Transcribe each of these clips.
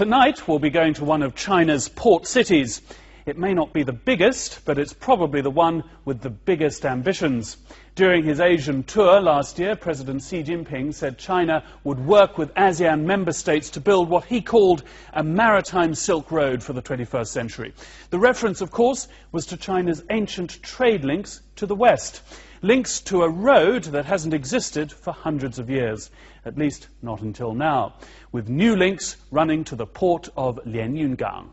Tonight we'll be going to one of China's port cities. It may not be the biggest, but it's probably the one with the biggest ambitions. During his Asian tour last year, President Xi Jinping said China would work with ASEAN member states to build what he called a maritime Silk Road for the 21st century. The reference, of course, was to China's ancient trade links to the West. Links to a road that hasn't existed for hundreds of years, at least not until now, with new links running to the port of连云港.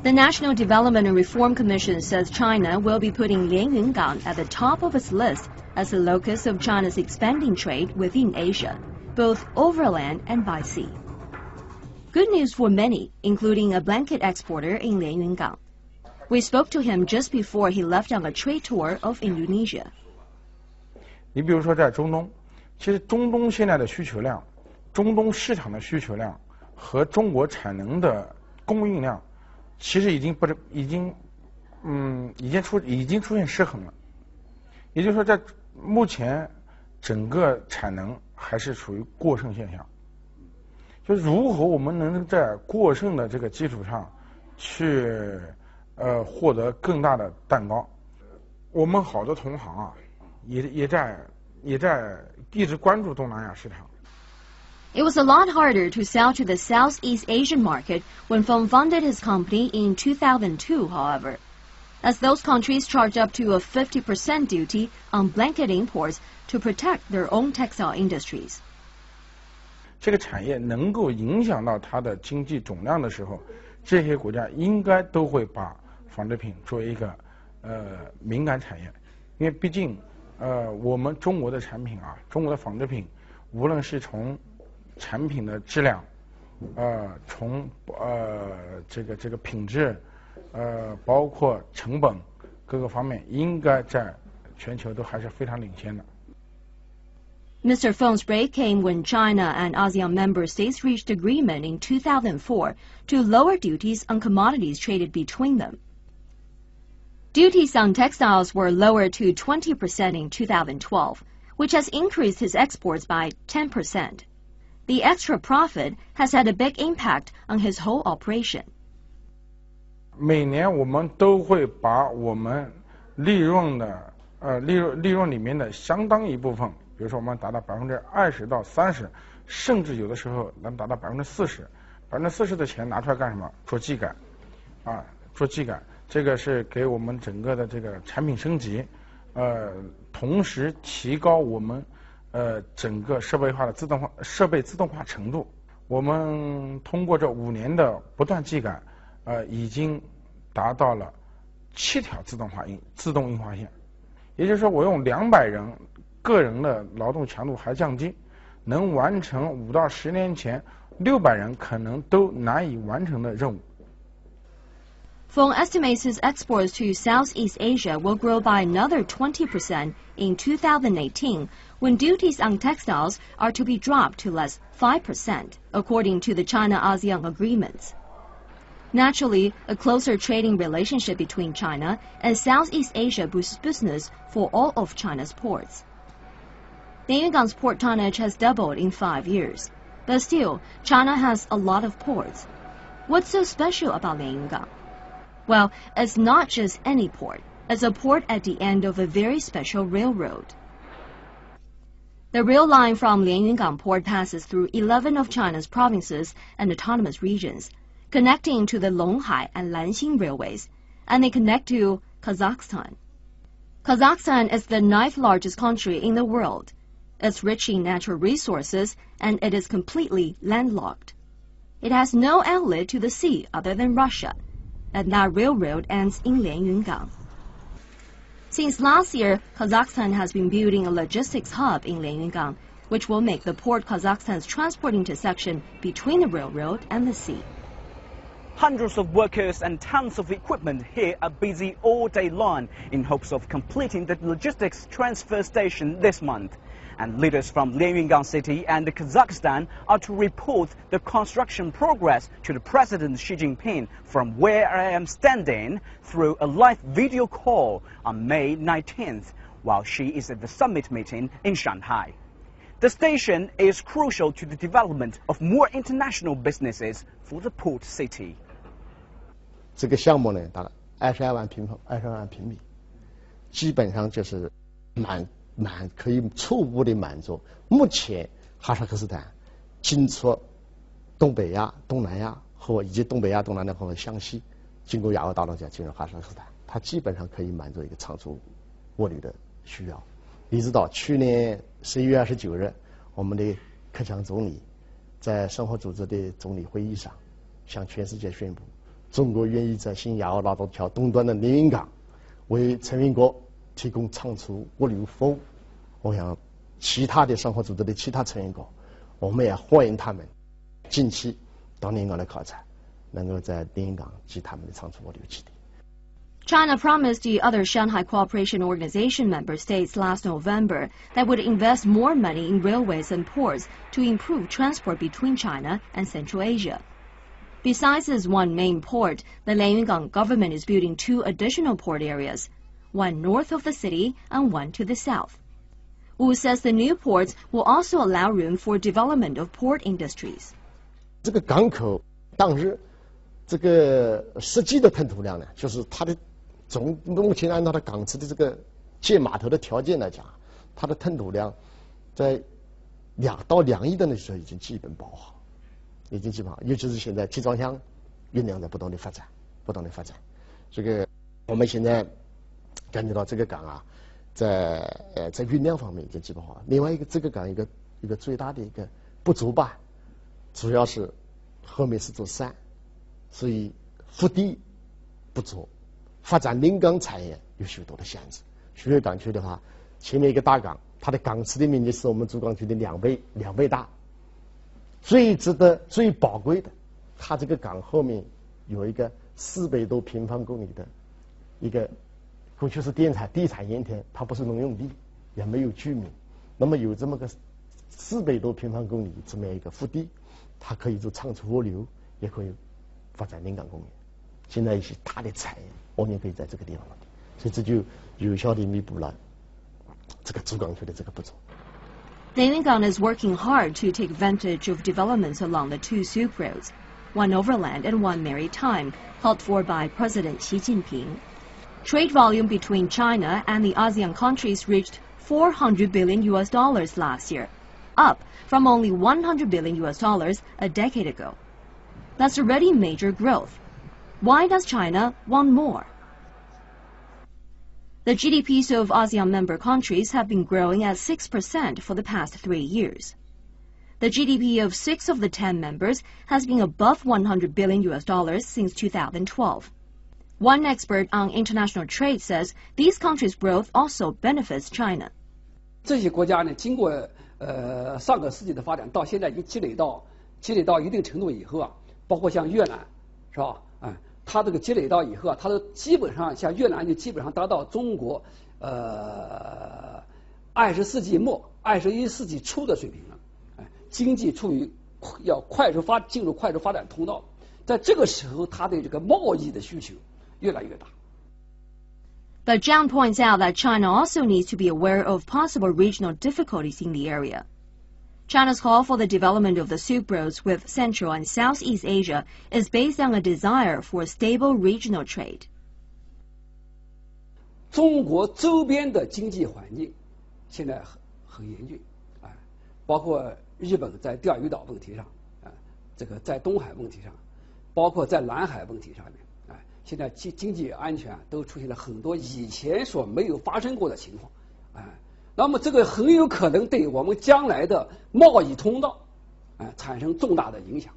The National Development and Reform Commission says China will be putting Lianyungang at the top of its list as the locus of China's expanding trade within Asia, both overland and by sea. Good news for many, including a blanket exporter in Lianyungang. We spoke to him just before he left on a trade tour of Indonesia. 你比如说在中东，其实中东现在的需求量，中东市场的需求量和中国产能的供应量。 其实已经出现失衡了，也就是说，在目前整个产能还是处于过剩现象。就如何我们能在过剩的这个基础上，去获得更大的蛋糕？我们好多同行啊，也在一直关注东南亚市场。 It was a lot harder to sell to the Southeast Asian market when Feng founded his company in 2002, however, as those countries charge up to a 50% duty on blanket imports to protect their own textile industries. 这个产业能够影响到它的经济总量的时候，这些国家应该都会把纺织品作为一个敏感产业，因为毕竟我们中国的产品啊，中国的纺织品，无论是从 产品的质量，从这个品质，包括成本各个方面，应该在全球都还是非常领先的。 Mr. Feng's break came when China and ASEAN member states reached agreement in 2004 to lower duties on commodities traded between them. Duties on textiles were lowered to 20% in 2012, which has increased his exports by 10%. The extra profit has had a big impact on his whole operation. 每年我们都会把我们利润的利润里面的相当一部分，比如说我们达到20%到30%，甚至有的时候能达到40%，40%的钱拿出来干什么？做技改，做技改，这个是给我们整个的这个产品升级，同时提高我们 整个设备自动化程度，我们通过这5年的不断技改，已经达到了7条自动印花线，也就是说，我用200人个人的劳动强度还降低，能完成5到10年前600人可能都难以完成的任务。 Feng estimates his exports to Southeast Asia will grow by another 20% in 2018 when duties on textiles are to be dropped to less 5%, according to the China-ASEAN agreements. Naturally, a closer trading relationship between China and Southeast Asia boosts business for all of China's ports. Lianyungang's port tonnage has doubled in 5 years, but still, China has a lot of ports. What's so special about Lianyungang? Well, it's not just any port. It's a port at the end of a very special railroad. The rail line from Lianyungang port passes through 11 of China's provinces and autonomous regions, connecting to the Longhai and Lanxing railways, and they connect to Kazakhstan. Kazakhstan is the 9th largest country in the world. It's rich in natural resources, and it is completely landlocked. It has no outlet to the sea other than Russia, and that railroad ends in Lianyungang. Since last year, Kazakhstan has been building a logistics hub in Lianyungang, which will make the port Kazakhstan's transport intersection between the railroad and the sea. Hundreds of workers and tons of equipment here are busy all day long in hopes of completing the logistics transfer station this month. And leaders from Lianyungang City and Kazakhstan are to report the construction progress to the President Xi Jinping from where I am standing through a live video call on May 19th, while she is at the summit meeting in Shanghai. The station is crucial to the development of more international businesses for the port city. 这个项目呢，大概22万平米，基本上就是可以初步的满足目前哈萨克斯坦进出东北亚、东南亚以及东北亚、东南亚和湘西，经过亚欧大陆进入哈萨克斯坦，它基本上可以满足一个长途物流的需要。一直到去年11月29日，我们的克强总理在生活组织的总理会议上向全世界宣布，中国愿意在新亚欧大陆桥东端的连云港为成员国提供长途物流服务。我想其他的生活组织的其他成员国，我们也欢迎他们近期到连云港来考察，能够在连云港及他们的长途物流基地。China promised the other Shanghai Cooperation Organization member states last November that would invest more money in railways and ports to improve transport between China and Central Asia. Besides this one main port, the Lianyungang government is building 2 additional port areas, one north of the city and one to the south. Wu says the new ports will also allow room for development of port industries. 这个港口当日这个实际的吞吐量呢，就是它的目前按照它港池的这个建码头的条件来讲，它的吞吐量在2到2亿吨的时候已经基本饱和，尤其是现在集装箱运量在不断的发展。这个我们现在感觉到这个港啊，在运量方面已经基本化。另外一个这个港一个最大的一个不足吧，主要是后面是座山，所以腹地不足，发展临港产业有许多的限制。徐汇港区的话，前面一个大港，它的港池的面积是我们珠港区的2倍大。最宝贵的，它这个港后面有一个400多平方公里的一个过去是地产盐田，它不是农用地，也没有居民。那么有这么个400多平方公里这么一个腹地，它可以做长途物流，也可以发展临港工业。现在一些大的产业，我们可以在这个地方落地，所以这就有效地弥补了这个珠港区的这个不足。Lianyungang is working hard to take advantage of developments along the 2 Silk Roads, one overland and one maritime, called for by President Xi Jinping. Trade volume between China and the ASEAN countries reached $400 billion last year, up from only $100 billion a decade ago. That's already major growth. Why does China want more? The GDPs of ASEAN member countries have been growing at 6% for the past 3 years. The GDP of 6 of the 10 members has been above $100 billion since 2012. One expert on international trade says these countries' growth also benefits China. 这些国家呢，经过上个世纪的发展，到现在已经积累到一定程度以后啊，包括像越南，是吧？它这个积累到以后啊，它都基本上像越南就基本上达到中国20世纪末、21世纪初的水平了。经济处于要进入快速发展通道，在这个时候，它对这个贸易的需求越来越大。But Zhang points out that China also needs to be aware of possible regional difficulties in the area. China's call for the development of the Silk Roads with Central and Southeast Asia is based on a desire for stable regional trade. 中国周边的经济环境现在很严峻，包括日本在钓鱼岛问题上，这个在东海问题上，包括在南海问题上面，现在经济安全都出现了很多以前所没有发生过的情况，那么这个很有可能对我们将来的贸易通道，产生重大的影响。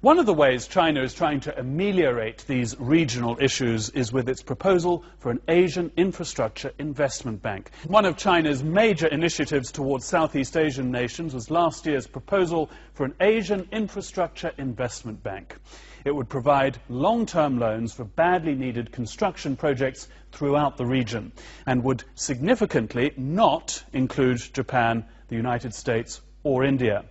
One of the ways China is trying to ameliorate these regional issues is with its proposal for an Asian Infrastructure Investment Bank. One of China's major initiatives towards Southeast Asian nations was last year's proposal for an Asian Infrastructure Investment Bank. It would provide long-term loans for badly needed construction projects throughout the region and would significantly not include Japan, the United States or India.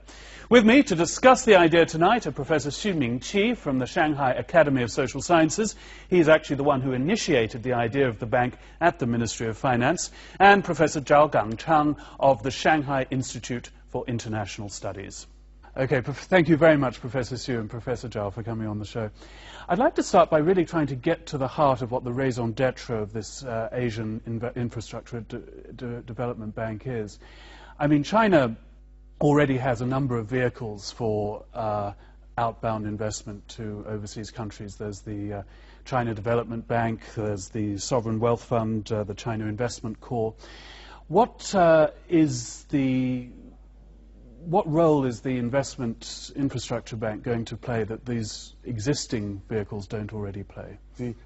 With me to discuss the idea tonight are Professor Xu Mingqi from the Shanghai Academy of Social Sciences. He's actually the one who initiated the idea of the bank at the Ministry of Finance, and Professor Zhao Gangchang of the Shanghai Institute for International Studies. Okay, thank you very much, Professor Xu and Professor Zhao, for coming on the show. I'd like to start by really trying to get to the heart of what the raison d'etre of this Asian Infrastructure Development Bank is. I mean, China already has a number of vehicles for outbound investment to overseas countries. There's the China Development Bank, there's the Sovereign Wealth Fund, the China Investment Corps. What role is the Investment Infrastructure Bank going to play that these existing vehicles don't already play?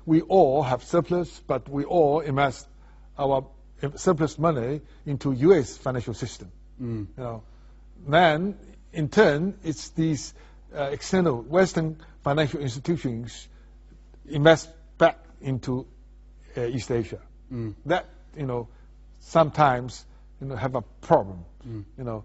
We all have surplus, but we all invest our surplus money into U.S. financial system. You know, then, in turn, it's these external Western financial institutions invest back into East Asia. That, you know, sometimes, you know, have a problem, you know,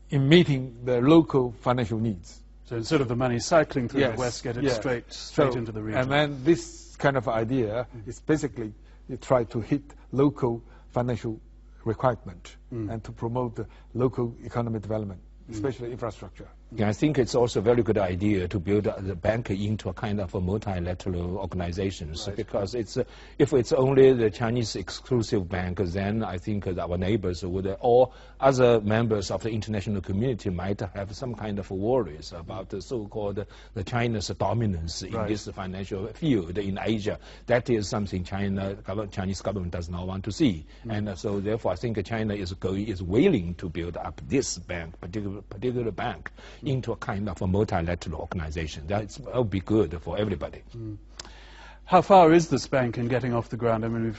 in meeting the local financial needs. So instead of the money cycling through the West, get it straight into the region. And then this kind of idea is basically you try to hit local financial requirement and to promote the local economic development, especially infrastructure. Yeah, I think it's also a very good idea to build the bank into a kind of a multilateral organizations, because it's if it's only the Chinese exclusive bank, then I think our neighbors would, or other members of the international community might have some kind of worries about the so-called the China's dominance in this financial field in Asia. That is something Chinese government does not want to see, and so therefore I think China is willing to build up this bank, particular bank, into a kind of a multilateral organization. That will be good for everybody. How far is this bank in getting off the ground? I mean,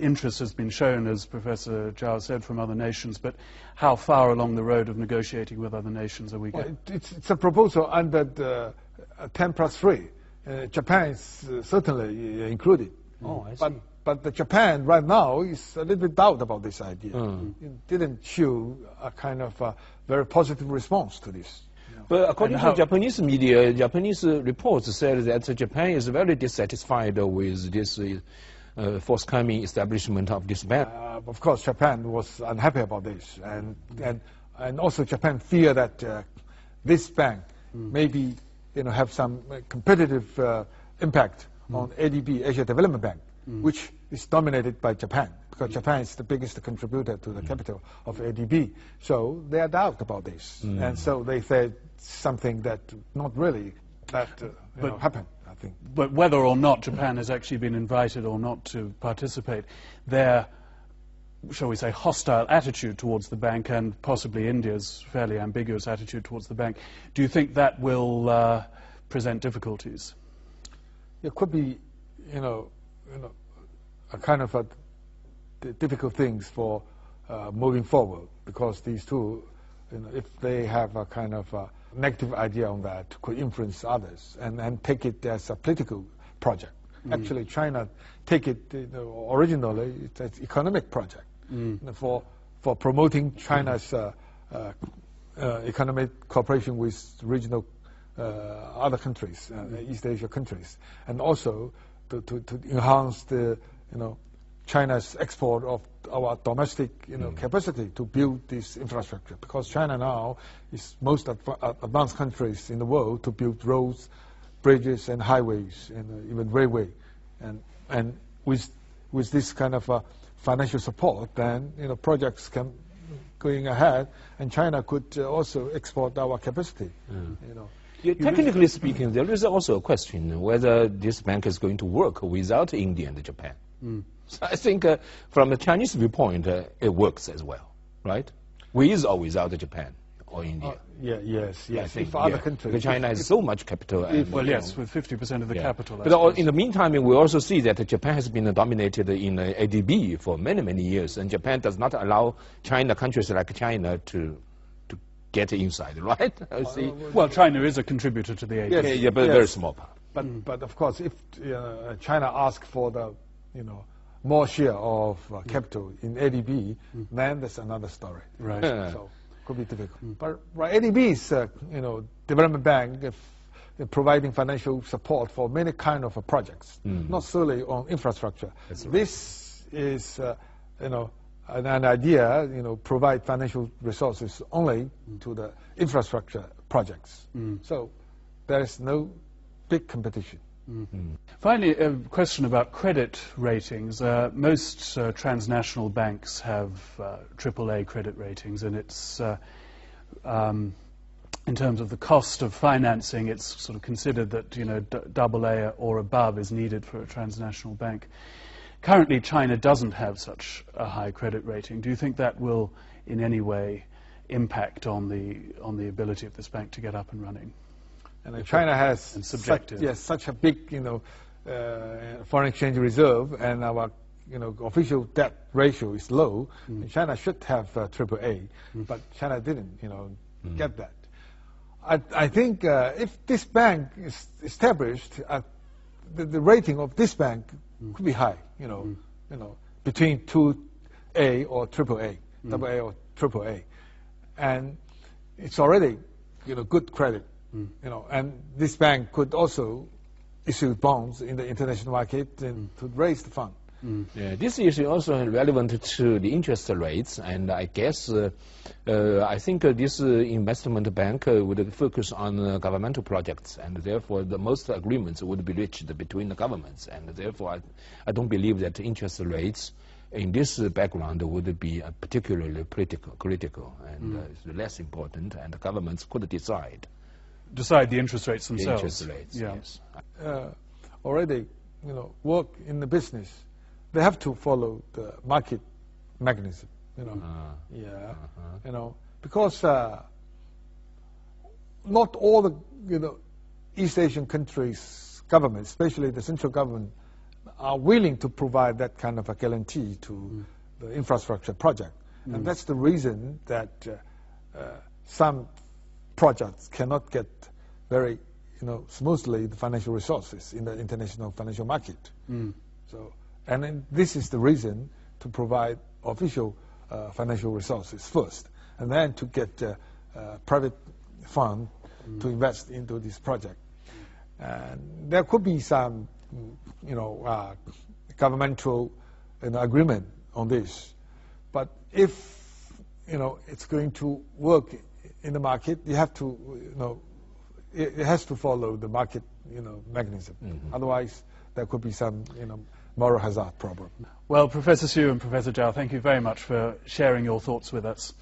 interest has been shown, as Professor Zhao said, from other nations, but how far along the road of negotiating with other nations are we getting? It's a proposal under the 10+3. Japan is certainly included. Oh, I see. But the Japan right now is a little bit doubt about this idea. It didn't show a kind of very positive response to this. But according to Japanese media, Japanese reports said that Japan is very dissatisfied with this forthcoming establishment of this bank. Of course, Japan was unhappy about this, and also Japan feared that this bank maybe have some competitive impact on ADB, Asia Development Bank, which is dominated by Japan, because Japan is the biggest contributor to the capital of ADB. So they are doubt about this, and so they said something that not really happened, I think. But whether or not Japan has actually been invited or not to participate, their, shall we say, hostile attitude towards the bank, and possibly India's fairly ambiguous attitude towards the bank, do you think that will present difficulties? It could be, a kind of difficult things for moving forward, because these two, if they have a kind of negative idea on that, could influence others and take it as a political project. Actually, China take it originally it's an economic project for promoting China's economic cooperation with regional other countries, East Asia countries, and also to enhance the China's export of our domestic capacity to build this infrastructure, because China now is most advanced countries in the world to build roads, bridges, and highways, and even railway, and with this kind of financial support, then projects can going ahead, and China could also export our capacity. Yeah, technically speaking, there is also a question whether this bank is going to work without India and Japan. So I think from the Chinese viewpoint, it works as well, right? With or without Japan or India. Yes. If other countries. Because China has so much capital. Well, yes, with 50% of the capital. But in the meantime, we also see that Japan has been dominated in ADB for many, many years, and Japan does not allow countries like China to get inside, right? Well, China is a contributor to the ADB. Yes, but very small part. But of course, if China asks for the more share of capital in ADB, then that's another story. Right. So could be difficult. But ADB is, development bank, providing financial support for many kind of projects, not solely on infrastructure. Right. This is, an idea, provide financial resources only to the infrastructure projects. So there is no big competition. Finally, a question about credit ratings. Most transnational banks have AAA credit ratings, and it's in terms of the cost of financing, it's sort of considered that AA or above is needed for a transnational bank. Currently, China doesn't have such a high credit rating. Do you think that will, in any way, impact on the ability of this bank to get up and running? And China has such a big, foreign exchange reserve, and our, official debt ratio is low. China should have AAA, but China didn't, get that. I think if this bank is established, the rating of this bank could be high, between 2A or AAA, AA or AAA, and it's already, good credit. And this bank could also issue bonds in the international market and to raise the fund. Yeah, this issue also relevant to the interest rates, and I guess I think this investment bank would focus on governmental projects, and therefore the most agreements would be reached between the governments, and therefore I don't believe that interest rates in this background would be particularly critical, and it's less important, and the governments could decide the interest rates themselves. The interest rates, yes. Already, work in the business, they have to follow the market mechanism, because not all the, East Asian countries' governments, especially the central government, are willing to provide that kind of a guarantee to the infrastructure project. And that's the reason that some projects cannot get very, smoothly the financial resources in the international financial market. So, and then this is the reason to provide official financial resources first, and then to get private fund to invest into this project. And there could be some, governmental agreement on this. But if, it's going to work in the market, you have to, it has to follow the market, mechanism. Otherwise, there could be some, moral hazard problem. Well, Professor Xu and Professor Zhao, thank you very much for sharing your thoughts with us.